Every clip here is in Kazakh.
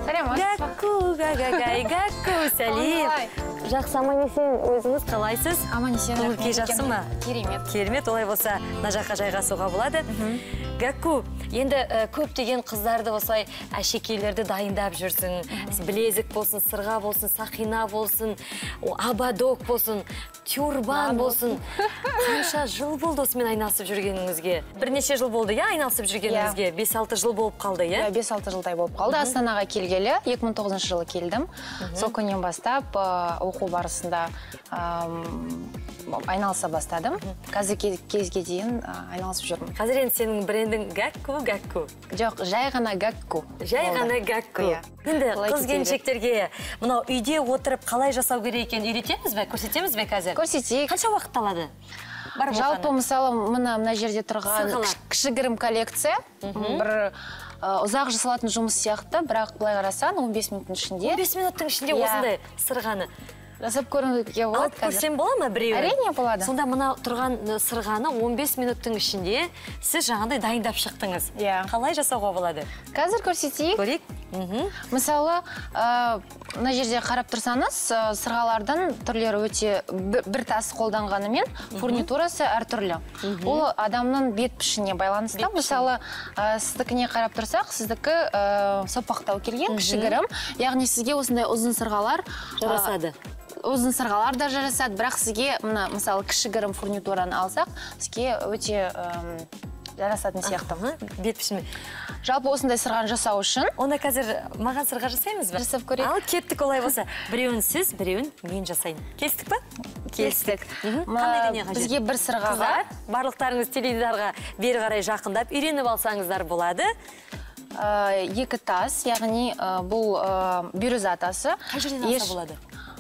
Гакку, гагагай, гакку, сәлем. Жақсы, аман-есен, өзіңіз қалайсыз? Аман-есен, көңіл-күй жақсы ма? Керемет. Керемет, олай болса, мына жаққа жайғасуға болады. Гакку, енді көптеген қыздарды осылай әшекейлерді дайындап жүрсің. Білезік болсын, сырға болсын, сақина болсын, абадок болсын, тюрбан болсын. Қанша жыл болды осымен айналысып жүргеніңізге? Бірнеше жыл болды, айналысып жүргеніңізге? 5-6 жыл болып қалды, 5-6 жылдай болып қалды. Астанаға келгелі, 2009 жылы келдім. Сол күннен бастап оқу барысында айналыса бастадым. Қазір кезге дейін айналысып жүрмін. Қазір енді сенің брендің Гакку? Жоқ, жай ғана Гакку. Жай ғана Гакку. Енді қыз-келіншектерге мынау үйде отырып қалай жасау керек екенін үйретеміз бе, көрсетеміз бе қазір? Көрсетейік. Қанша уақыт алады? Жалпы, мысалы, мына жерде тұрған кішігірім коллекция, бір ұзақ жасалатын жұмыс сияқты, бірақ былай қарасаң 15 минуттың ішінде. 15 минуттың ішінде осындай сырғаны жасап көрінуге болады қазір. Алып көрсем бола ма біреуін? Әрине болады. Сонда мына тұрған сырғаны 15 минуттың ішінде сіз жаңағыдай дайындап шықтыңыз. Қалай жасауға болады? Қазір көрсетейік. Көрейік. Мысалы, мына жерде қарап тұрсаңыз, сырғалардың түрлері өте бір тас қолданғанымен фурнитурасы әртүрлі. Ол адамның бет пішіне байланысты. Мысалы, сіздікіне қарап тұрсақ, сіздікі сопақтау келген, кішігірім. Яғни сізге осындай ұзын сырғалар жарасады. Ұзын сырғалар да жарасады, бірақ сізге, мысалы, кішігірім фурнитураны алсақ, сізге өте жарасатын сияқты. Бет пішіме. Жалпы осындай сырғаны жасау үшін. Онда қазір маған сырға жасаймыз ба? Жасап көрейік. Ал, кеттік олай болса. Біреуін сіз, біреуін мен жасайын. Келістік па? Келістік. Қандай дүние қажет? Бізге бір сырғаға. Барлықтарыңыз теледидарға бері қарай жақындап, үйреніп алсаңыздар болады. Екі тас, яғни бұл бирюза тасы. Қай жерден алса болады?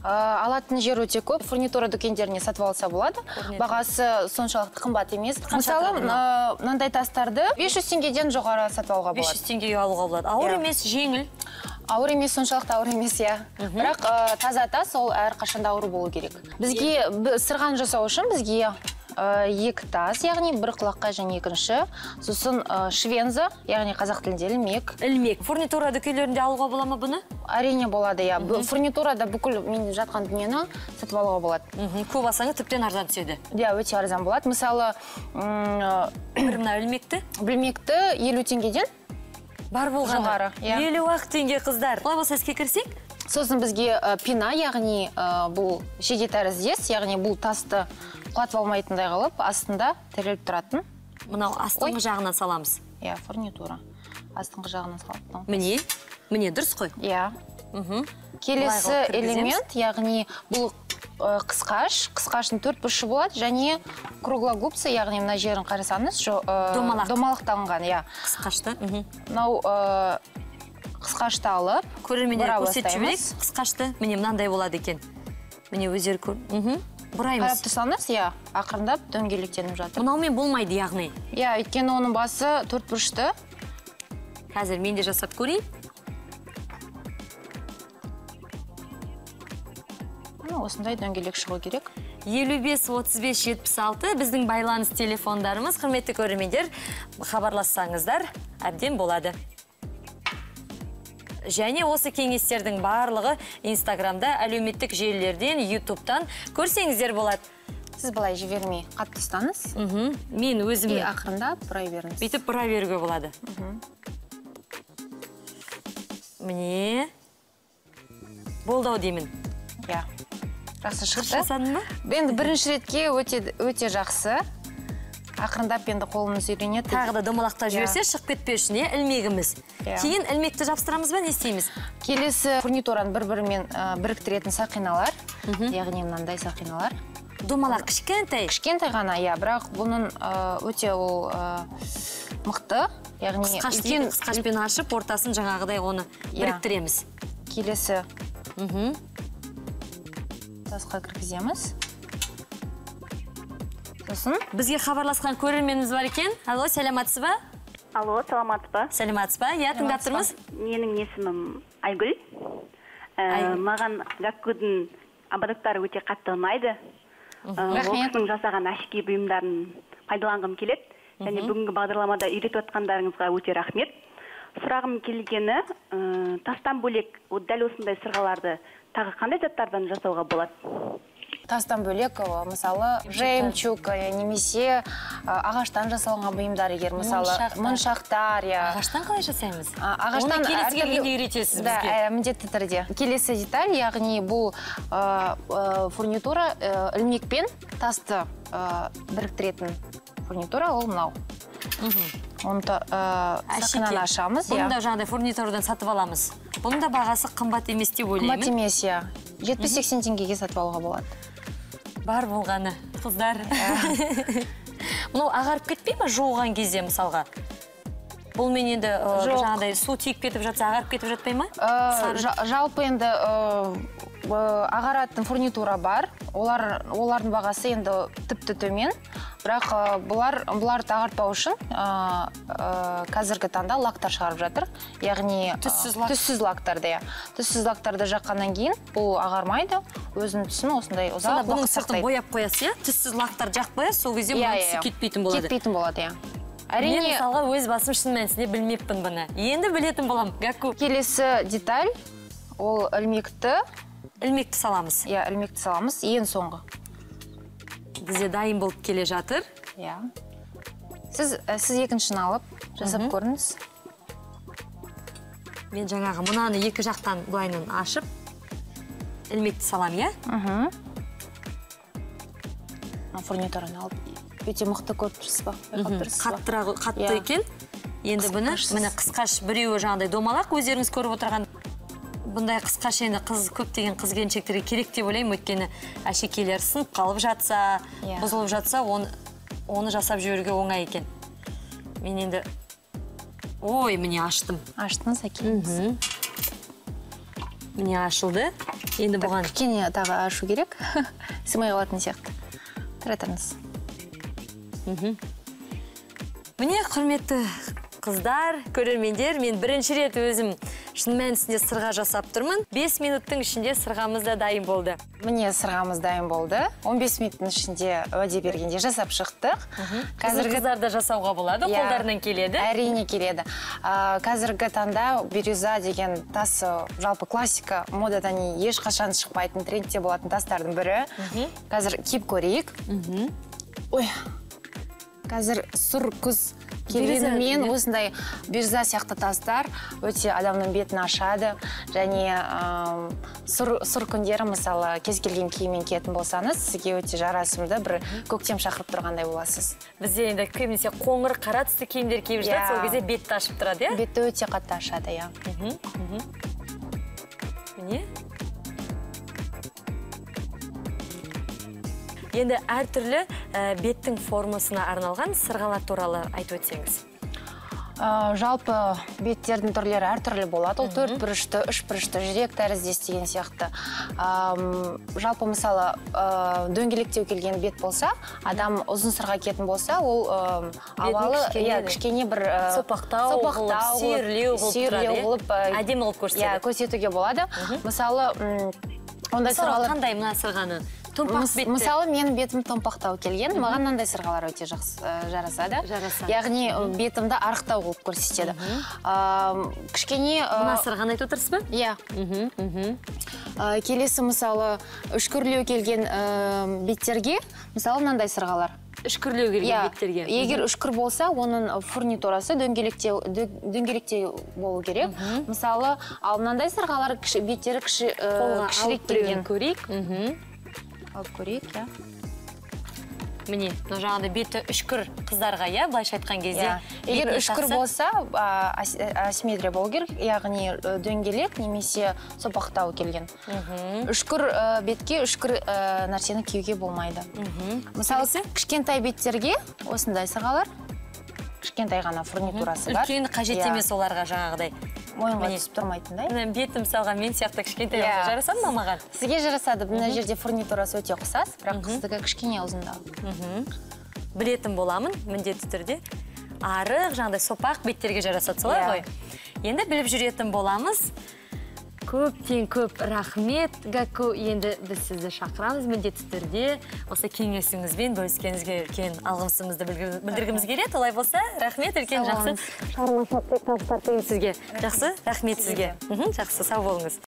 Алатын жер өте көп, фурнитура дүкендеріне сатып алса болады. Бағасы соншалықты қымбат емес. Мысалы, мынандай тастарды 500 теңгеден жоғары сатып алуға болады. 500 теңгеге алуға болады. Ауыр емес, жеңіл. Ауыр емес, соншалықты ауыр емес, бірақ таза тас ол әрқашанда ауыр болу керек. Бізге сырғаны жасау үшін бізге екі тас, яғни бір құлаққа және екінші, сосын швенза, яғни қазақ тілінде ілмек. Ілмек. Фурнитура дүкендерінде алуға бола ма бұны? Әрине болады, фурнитурада бүкіл мен жатқан дүниені сатып алуға болады. Көп алсаңыз тіптен арзан түседі. Өте арзан болады. Мысалы, мына ілмекті? Ілмекті 50 теңгеден бар болғаны. 50 теңге қыздар. Бұлай болса іске кірсек? Сосын бізге пина, яғни бұл жеде тәріздес, яғни бұл тасты құлатып алмайтындай қылып, астында тіреліп тұратын. Мынау астыңғы жағынан саламыз. Фурнитура. Астыңғы жағынан салып. Міне, дұрыс қой? Келесі элемент, яғни бұл қысқаштың 4 бұрышы болады, және круглогубцы, яғни мына жерін қарасаңыз, домалақтанған. Қысқашты. Мынау қысқашты алып, көрермендер көрсетіп жіберейік. Қысқашты, міне мынандай болады екен. Міне өздері бұраймыз. Қарап тұрсаңыз, ақырындап дөңгелектеніп жатыр. Мынаумен болмайды, яғни. Өйткені оның басы 4 бұрышты. Қазір мен де жасап көрейін. Осындай дөңгелек шығу керек. 55-35-76 біздің байланыс телефондарымыз. Құрметті көрермендер, хабарлассаңыздар, әбден болады. Және осы кеңестердің барлығы Инстаграмда, әлеуметтік желілерден, Ютубтан көрсеңіздер болады. Сіз былай жібермей қатты ұстаңыз. Мен өзіме ақырындап бұрай беріңіз. Бүйтіп бұра беруге болады. Міне. Болды-ау деймін. Жақсы шықты. Жасадың ба? Енді бірінші ретке өте жақсы. Ақырындап енді қолымыз үйренеді. Тағы да домалақта жүрсе, шығып кетпеу үшін, ілмегіміз. Кейін ілмекті жапсырамыз ба, не істейміз? Келесі фурнитураны бір-бірімен біріктіретін сақиналар, яғни мынандай сақиналар. Домалақ кішкентай? Кішкентай ғана, бірақ бұның өте ол мықты. Қысқашпен ашып, ортасын жаңағыдай оны біріктіреміз. Келесі тасқа кіргіземіз. Бізге хабарласқан көрерменіміз бар екен. Алло, сәлематсыз ба? Алло, саламатсыз ба? Сәлематсыз ба? Тыңдап тұрмыз? Менің есімім Айгүл. Маған Гаккудың абадоктары өте қатты ұнайды. Оқысының жасаған әшекей бұйымдарын пайдаланғым келеді. Және бүгінгі бағдарламада үйретіп отқандарыңызға өте рахмет. сұрағым келгені, тастан бөлек дәл осындай сырғаларды тағы қандай заттардан жасауға болады? Тастан бөлек, мысалы, жемчуг, немесе ағаштан жасалған бұйымдар егер, мысалы, моншақтар, Ағаштан қалай жасаймыз? Ағаштан оны келесі келгенде үйретесіз бізге. Да, міндетті түрде. Келесі деталь, яғни бұл фурнитура ілмекпен тасты біріктіретін фурнитура, ол мынау. Оны сақинаны ашамыз. Бұны да жаңағыдай фурнитурдан сатып аламыз. Бұның да бағасы қымбат емес деп ойлаймын. Қымбат емес, 70-80 теңгеге сатып алуға болады. Бар болғаны, қыздар. Мұнау ағарып кетпей ма жуған кезде мысалға? Бұл мен енді жаңағыдай су тиіп кетіп жатса, ағарып кетіп жатпай ма? Жалпы енді ағаратын фурнитура бар. Олардың бағасы енді тіпті төмен. Бірақ бұларды ағартпау үшін қазіргі таңда лактар шығарып жатыр. Яғни түссіз лактарды. Түссіз лактарды жаққаннан кейін бұл ағармайды. Өзінің түсін осындай ұзақ бұның сыртын бояп қоясы, түссіз лактар жақып қоясы, сол кезде бұның түсі кетпейтін болады. Кетпейтін болады, Мен мысалға өз басым шын мәнісінде білмеппін бұны. Енді білетін болам. Гәкку. Келесі деталь, ол ілмекті. Ілмекті саламыз. Ілмекті саламыз, ең соңғы. Бізде дайын болып келе жатыр. Сіз екіншіні алып, жасап көріңіз. Мен жаңағы мұнаны екі жақтан бұлайынан ашып, ілмекті салам, Фурнитураны алып, өте мықты көріп тұрсыз ба? Қатты екен. Енді бұны, міне қысқаш біреуі жаңағыдай домалақ, өздеріңіз көріп отырған. Бұндай қысқаш енді көптеген қыз келіншектерге керек деп ойлаймын, өйткені әшекейлер сынып қалып жатса, бұзылып жатса, оны жасап жіберуге оңай екен. Мен енді, міне аштым. Аштыңыз, әкеліңіз. Міне ашылды. Енді бұған кішкене тағы ашу керек. Сымай қалатын сияқты. Тұратыңыз. Міне, құрметті қыздар, көрермендер, мен бірінші рет өзім шын мәнісінде сырға жасап тұрмын. 5 минуттың ішінде сырғамыз да дайын болды. Міне сырғамыз дайын болды. 15 минуттың ішінде уәде бергенде жасап шықтық. Қазір қыздарда жасауға болады, қолдарынан келеді. Әрине келеді. Қазіргі таңда бирюза деген тас жалпы классика модадан ешқашан шықпайтын трендте болатын тастардың бірі. Қазір киіп көрейік. Қазір сұр күз келгенімен осындай бирюза сияқты тастар өте адамның бетін ашады. Және сұр күндері, мысалы, кез келген киіммен киетін болсаңыз, сізге өте жарасымды бір көктем шақырып тұрғандай боласыз. Бізде енді көбінесе қоңыр қара түсті киімдер киіп жатады, сол кезде бетті ашып тұрады, Бетті өте қатты ашады, Міне. Енді әртүрлі беттің формасына арналған сырғалар туралы айтып өтсеңіз. Жалпы беттердің түрлері әртүрлі болады. Ол 4 бұрышты, 3 бұрышты, жүрек тәріздес деген сияқты. Жалпы мысалы дөңгелектеу келген бет болса, адам ұзын сырға киетін болса, ол авалы кішкене бір сопақтау қылып, сүйірлеу қылып, әдемі қылып көрсетуге болады. Мысалы, қандай мына сырғаны? Мысалы, мен бетім томпақтау келген, маған мынандай сырғалар өте жарасады. Яғни бетімді арықтау қылып көрсетеді. Кішкене... Мына сырғаны айтып отырсыз ба? Келесі, мысалы, үшкірлеу келген беттерге, мысалы, мынандай сырғалар. Үшкірлеу келген беттерге. Егер үшкір болса, оның фурнитурасы дөңгелектеу болу керек. Мысалы, ал мынандай сырғалар беттері кішірек келген. Алып көрейік, Міне, жаңағыдай беті үшкір қыздарға, былайша айтқан кезде. Егер үшкір болса, асимметрия болу керек, яғни дөңгелек немесе сопақтау келген. Үшкір бетке үшкір нәрсені киюге болмайды. Мысалы, кішкентай беттерге осындай сырғалар, кішкентай ғана фурнитурасы бар. Үлкен қажет емес оларға жаңағыдай. Мойынға түсіп тұрмайтындай. Бетім мысалға мен сияқты кішкентай жарасады ма маған? Сізге жарасады. Мына жерде фурнитурасы өте ұқсас, бірақ қыздігі кішкене ұзындау. Білетін боламын, міндетті түрде. Арық, жаңағыдай сопақ беттерге жарасады солай ғой. Енді біліп жүретін боламыз. көп рахмет, Гәкку. Енді біз сізді шақырамыз міндетті түрде. Осы кеңесіңізбен бөліскеніңізге үлкен алғысымызды білдіргіміз келеді. Олай болса, рахмет, үлкен жақсы. Шығармашылық табыстар тілеймін сізге. Жақсы, рахмет сізге. Жақсы, сау болыңыз.